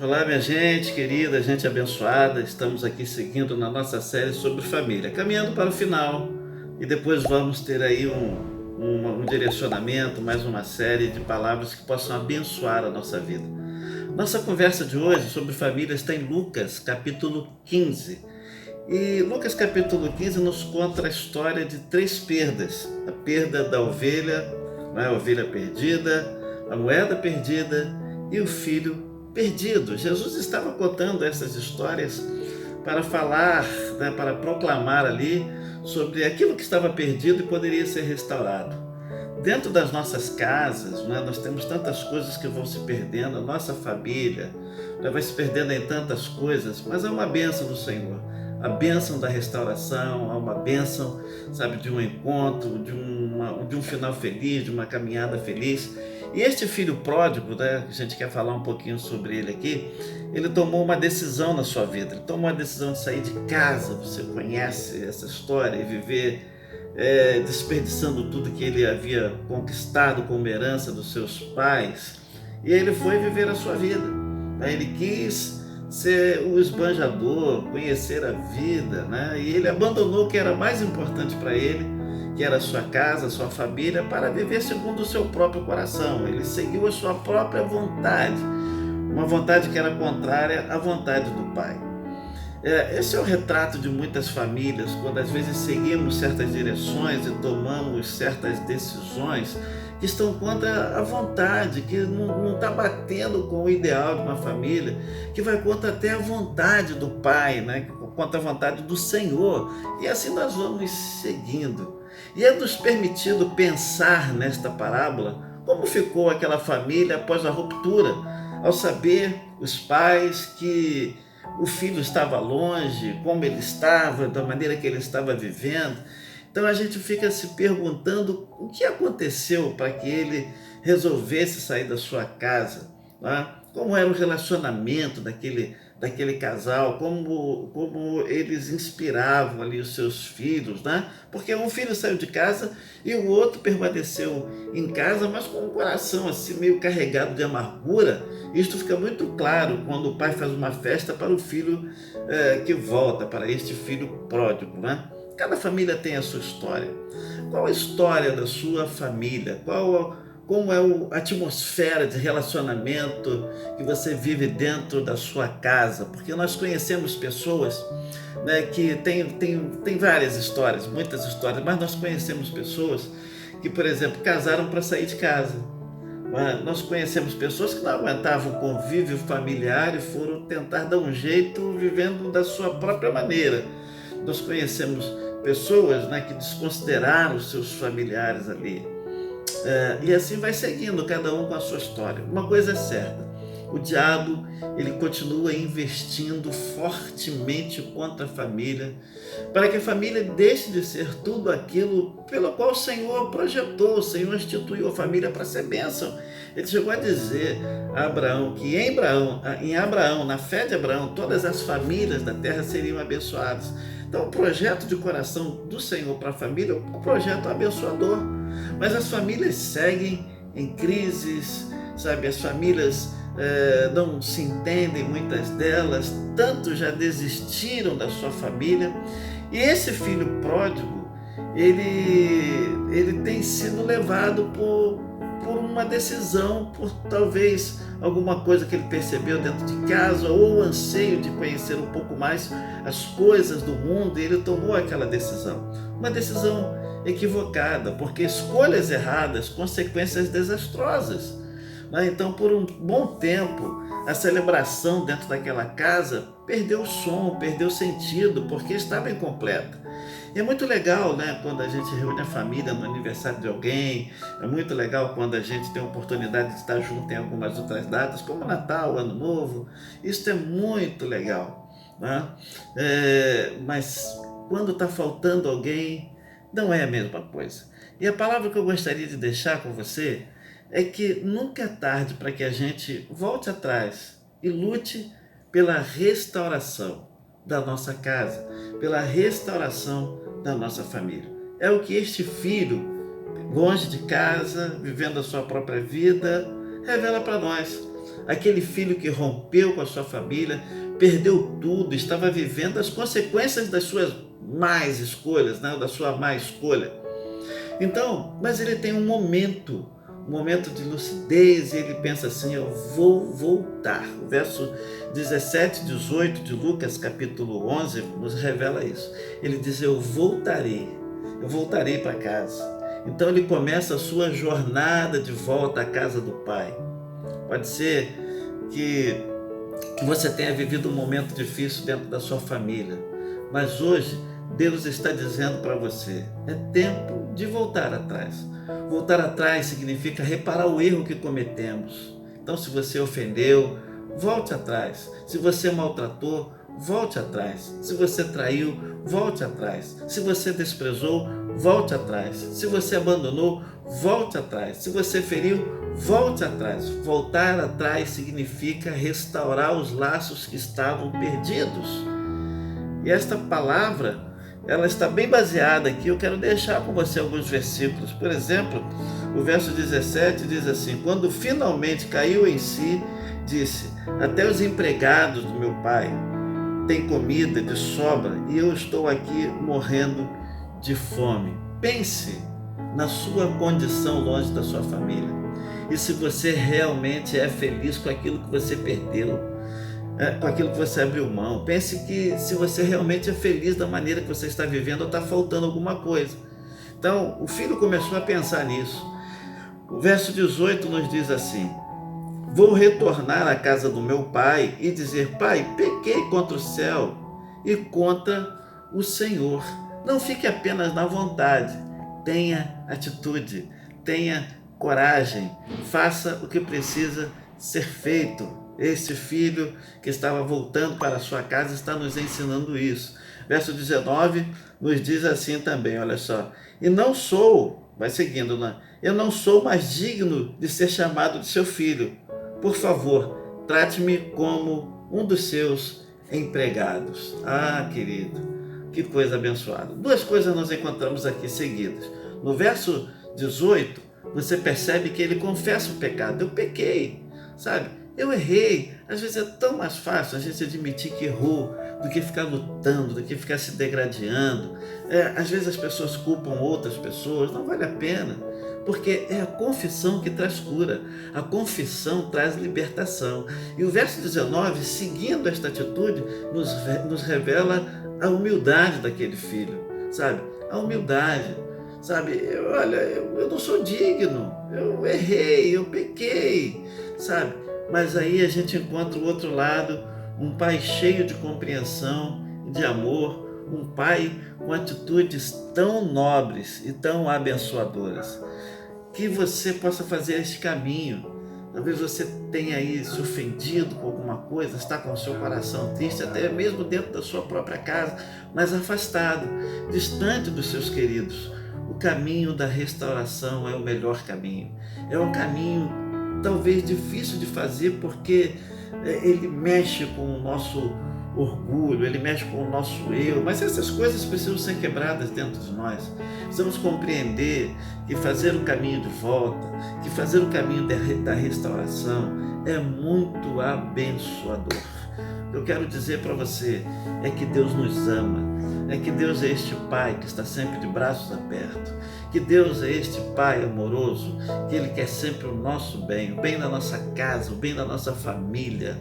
Olá, minha gente querida, gente abençoada. Estamos aqui seguindo na nossa série sobre família, caminhando para o final e depois vamos ter aí um direcionamento, mais uma série de palavras que possam abençoar a nossa vida. Nossa conversa de hoje sobre família está em Lucas, capítulo 15. E Lucas, capítulo 15, nos conta a história de três perdas: a perda da ovelha, né, a ovelha perdida, a moeda perdida e o filho perdido. Jesus estava contando essas histórias para falar, né, para proclamar ali sobre aquilo que estava perdido e poderia ser restaurado. Dentro das nossas casas, né, nós temos tantas coisas que vão se perdendo, a nossa família, né, vai se perdendo em tantas coisas, mas é uma bênção do Senhor. A bênção da restauração, há uma bênção, sabe, de um encontro, de um final feliz, de uma caminhada feliz. E este filho pródigo, né, a gente quer falar um pouquinho sobre ele aqui, ele tomou uma decisão na sua vida, ele tomou a decisão de sair de casa. Você conhece essa história, e viver desperdiçando tudo que ele havia conquistado como herança dos seus pais, e ele foi viver a sua vida, né? Ele quis ser o esbanjador, conhecer a vida, né? E ele abandonou o que era mais importante para ele, que era a sua casa, a sua família, para viver segundo o seu próprio coração. Ele seguiu a sua própria vontade, uma vontade que era contrária à vontade do Pai. Esse é o retrato de muitas famílias, quando às vezes seguimos certas direções e tomamos certas decisões que estão contra a vontade, que não está batendo com o ideal de uma família, que vai contra até a vontade do Pai, né? Contra a vontade do Senhor. E assim nós vamos seguindo. E é nos permitido pensar nesta parábola como ficou aquela família após a ruptura, ao saber os pais que o filho estava longe, como ele estava, da maneira que ele estava vivendo. Então a gente fica se perguntando o que aconteceu para que ele resolvesse sair da sua casa, né? Como era o relacionamento daquele casal, como eles inspiravam ali os seus filhos, né? Porque um filho saiu de casa e o outro permaneceu em casa, mas com o coração assim meio carregado de amargura. Isto fica muito claro quando o pai faz uma festa para o filho que volta, para este filho pródigo, né? Cada família tem a sua história. Qual a história da sua família? Como é a atmosfera de relacionamento que você vive dentro da sua casa? Porque nós conhecemos pessoas, né, que tem várias histórias, muitas histórias, mas nós conhecemos pessoas que, por exemplo, casaram para sair de casa. Nós conhecemos pessoas que não aguentavam o convívio familiar e foram tentar dar um jeito vivendo da sua própria maneira. Nós conhecemos pessoas, né, que desconsideraram os seus familiares ali. E assim vai seguindo, cada um com a sua história. Uma coisa é certa: o diabo, ele continua investindo fortemente contra a família, para que a família deixe de ser tudo aquilo pelo qual o Senhor projetou. O Senhor instituiu a família para ser bênção. Ele chegou a dizer a Abraão que em Abraão, na fé de Abraão, todas as famílias da terra seriam abençoadas. Então, o projeto de coração do Senhor para a família é um projeto abençoador. Mas as famílias seguem em crises, sabe? As famílias não se entendem, muitas delas, tanto já desistiram da sua família. E esse filho pródigo, ele tem sido levado por uma decisão, por talvez alguma coisa que ele percebeu dentro de casa, ou o anseio de conhecer um pouco mais as coisas do mundo, e ele tomou aquela decisão. Uma decisão equivocada, porque escolhas erradas, consequências desastrosas, né? Então, por um bom tempo, a celebração dentro daquela casa perdeu o som, perdeu o sentido, porque estava incompleta. E é muito legal, né, quando a gente reúne a família no aniversário de alguém. É muito legal quando a gente tem a oportunidade de estar junto em algumas outras datas, como Natal, Ano Novo. Isso é muito legal, né? Mas quando está faltando alguém, não é a mesma coisa. E a palavra que eu gostaria de deixar com você é que nunca é tarde para que a gente volte atrás e lute pela restauração da nossa casa, pela restauração da nossa família. É o que este filho, longe de casa, vivendo a sua própria vida, revela para nós. aquele filho que rompeu com a sua família, perdeu tudo, estava vivendo as consequências das suas más escolhas, né? Da sua má escolha. Então, mas ele tem um momento de lucidez, e ele pensa assim: eu vou voltar. O verso 17, 18 de Lucas, capítulo 11, nos revela isso. Ele diz: eu voltarei para casa. Então ele começa a sua jornada de volta à casa do Pai. Pode ser que você tenha vivido um momento difícil dentro da sua família, mas hoje Deus está dizendo para você: é tempo de voltar atrás. Voltar atrás significa reparar o erro que cometemos. Então, se você ofendeu, volte atrás. Se você maltratou, volte atrás. Se você traiu, volte atrás. Se você desprezou, volte atrás. Se você abandonou, volte atrás. Se você feriu, volte atrás. Voltar atrás significa restaurar os laços que estavam perdidos. E esta palavra, ela está bem baseada aqui. Eu quero deixar com você alguns versículos. Por exemplo, o verso 17 diz assim: quando finalmente caiu em si, disse: até os empregados do meu pai têm comida de sobra e eu estou aqui morrendo de fome. Pense na sua condição longe da sua família. E se você realmente é feliz com aquilo que você perdeu, com aquilo que você abriu mão. Pense que se você realmente é feliz da maneira que você está vivendo, ou está faltando alguma coisa. Então, o filho começou a pensar nisso. O verso 18 nos diz assim: vou retornar à casa do meu pai e dizer: pai, pequei contra o céu e contra o Senhor. Não fique apenas na vontade, tenha atitude, tenha coragem, faça o que precisa ser feito. Este filho que estava voltando para a sua casa está nos ensinando isso. Verso 19 nos diz assim também, olha só: e não sou, vai seguindo, né? Eu não sou mais digno de ser chamado de seu filho. Por favor, trate-me como um dos seus empregados. Ah, querido, que coisa abençoada. Duas coisas nós encontramos aqui seguidas. No verso 18, você percebe que ele confessa o pecado. Eu pequei, sabe? Eu errei. Às vezes é tão mais fácil a gente admitir que errou do que ficar lutando, do que ficar se degradando. Às vezes as pessoas culpam outras pessoas. Não vale a pena, porque é a confissão que traz cura. A confissão traz libertação. E o verso 19, seguindo esta atitude, nos revela a humildade daquele filho, sabe? A humildade, sabe? Olha, eu não sou digno, eu errei, eu pequei, sabe? Mas aí a gente encontra o outro lado, um pai cheio de compreensão e de amor, um pai com atitudes tão nobres e tão abençoadoras. Que você possa fazer este caminho. Talvez você tenha aí se ofendido com alguma coisa, está com o seu coração triste, até mesmo dentro da sua própria casa, mas afastado, distante dos seus queridos. O caminho da restauração é o melhor caminho. É um caminho talvez difícil de fazer, porque ele mexe com o nosso orgulho, ele mexe com o nosso eu, mas essas coisas precisam ser quebradas dentro de nós. Precisamos compreender que fazer o caminho de volta, que fazer o caminho da restauração é muito abençoador. O que eu quero dizer para você é que Deus nos ama, é que Deus é este Pai que está sempre de braços abertos, que Deus é este Pai amoroso, que Ele quer sempre o nosso bem, o bem da nossa casa, o bem da nossa família.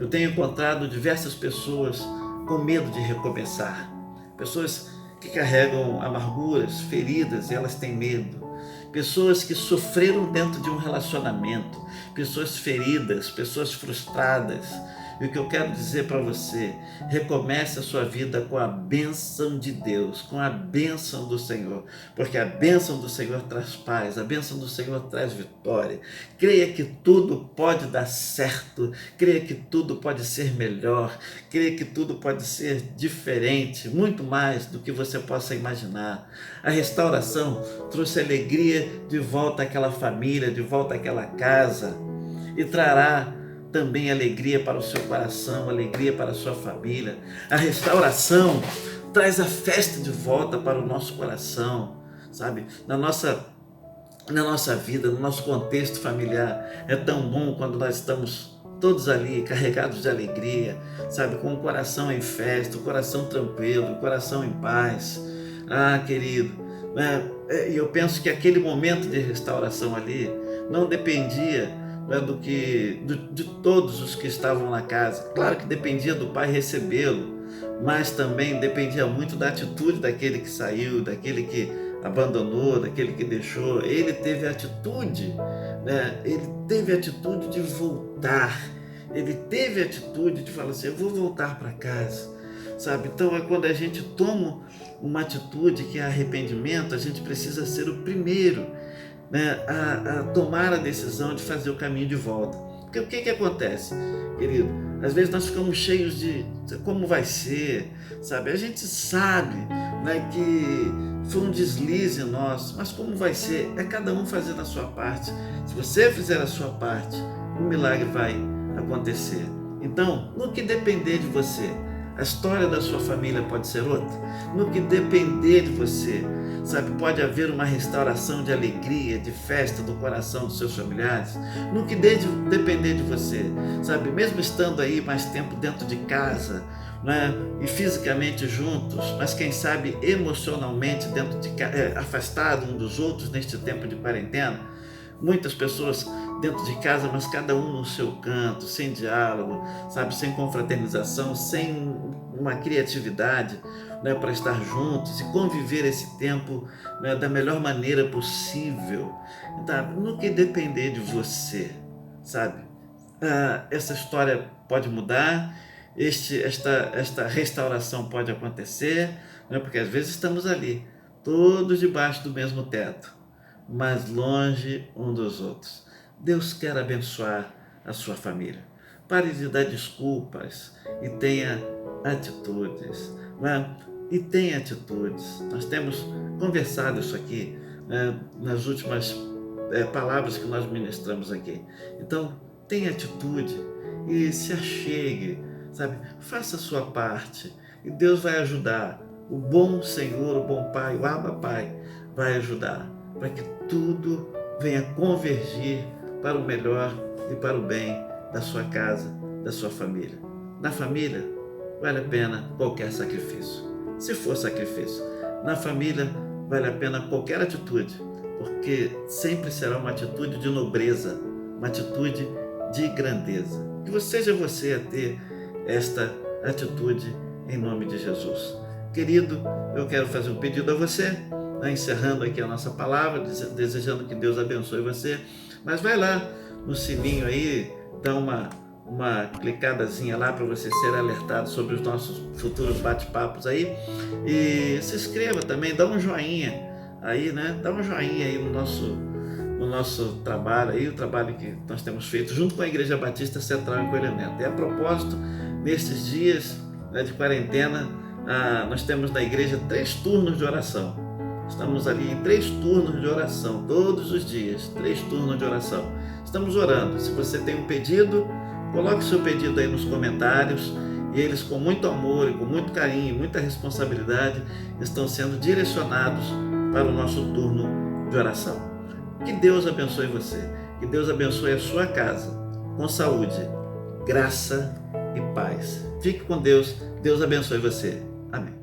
Eu tenho encontrado diversas pessoas com medo de recomeçar, pessoas que carregam amarguras, feridas, e elas têm medo. Pessoas que sofreram dentro de um relacionamento, pessoas feridas, pessoas frustradas. E o que eu quero dizer para você: recomece a sua vida com a bênção de Deus, com a bênção do Senhor, porque a bênção do Senhor traz paz, a bênção do Senhor traz vitória. Creia que tudo pode dar certo, creia que tudo pode ser melhor, creia que tudo pode ser diferente, muito mais do que você possa imaginar. A restauração trouxe alegria de volta àquela família, de volta àquela casa, e trará também alegria para o seu coração, alegria para a sua família. A restauração traz a festa de volta para o nosso coração, sabe? Na nossa vida, no nosso contexto familiar. É tão bom quando nós estamos todos ali carregados de alegria, sabe, com o coração em festa, o coração tranquilo, o coração em paz. Ah, querido, né? E eu penso que aquele momento de restauração ali não dependia, né, de todos os que estavam na casa. Claro que dependia do pai recebê-lo, mas também dependia muito da atitude daquele que saiu, daquele que abandonou, daquele que deixou. Ele teve a atitude, né? Ele teve a atitude de voltar. Ele teve a atitude de falar assim: eu vou voltar para casa, sabe? Então é quando a gente toma uma atitude que é arrependimento, a gente precisa ser o primeiro, né, a tomar a decisão de fazer o caminho de volta. Porque o que acontece, querido? Às vezes nós ficamos cheios de como vai ser, sabe? A gente sabe, né, que foi um deslize nosso, mas como vai ser? É cada um fazendo a sua parte. Se você fizer a sua parte, o milagre vai acontecer. Então, no que depender de você, a história da sua família pode ser outra. No que depender de você, sabe, pode haver uma restauração de alegria, de festa do coração dos seus familiares. No que depender de você, sabe, mesmo estando aí mais tempo dentro de casa, né, e fisicamente juntos, mas quem sabe emocionalmente dentro de afastado um dos outros neste tempo de quarentena. Muitas pessoas dentro de casa, mas cada um no seu canto, sem diálogo, sabe, sem confraternização, sem uma criatividade, né, para estar juntos e conviver esse tempo, né, da melhor maneira possível. Então, no que depender de você, sabe, essa história pode mudar, esta restauração pode acontecer, né, porque às vezes estamos ali, todos debaixo do mesmo teto, mas longe um dos outros. Deus quer abençoar a sua família. Pare de dar desculpas e tenha atitudes, né? E tenha atitudes. Nós temos conversado isso aqui, né, nas últimas palavras que nós ministramos aqui. Então, tenha atitude e se achegue, sabe? Faça a sua parte e Deus vai ajudar. O bom Senhor, o bom Pai, o Abba Pai vai ajudar para que tudo venha convergir para o melhor e para o bem da sua casa, da sua família. Na família, vale a pena qualquer sacrifício. Se for sacrifício, na família, vale a pena qualquer atitude, porque sempre será uma atitude de nobreza, uma atitude de grandeza. Que seja você a ter esta atitude em nome de Jesus. Querido, eu quero fazer um pedido a você, encerrando aqui a nossa palavra, desejando que Deus abençoe você, mas vai lá no sininho aí, dá uma clicadazinha lá para você ser alertado sobre os nossos futuros bate-papos aí, e se inscreva também, dá um joinha aí, né? Dá um joinha aí no nosso trabalho aí, o trabalho que nós temos feito junto com a Igreja Batista Central em Coelho Neto. E a propósito, nestes dias, né, de quarentena, nós temos na igreja 3 turnos de oração. Estamos ali em 3 turnos de oração, todos os dias, 3 turnos de oração. Estamos orando. Se você tem um pedido, coloque seu pedido aí nos comentários, e eles, com muito amor e com muito carinho, muita responsabilidade, estão sendo direcionados para o nosso turno de oração. Que Deus abençoe você, que Deus abençoe a sua casa, com saúde, graça e paz. Fique com Deus, Deus abençoe você. Amém.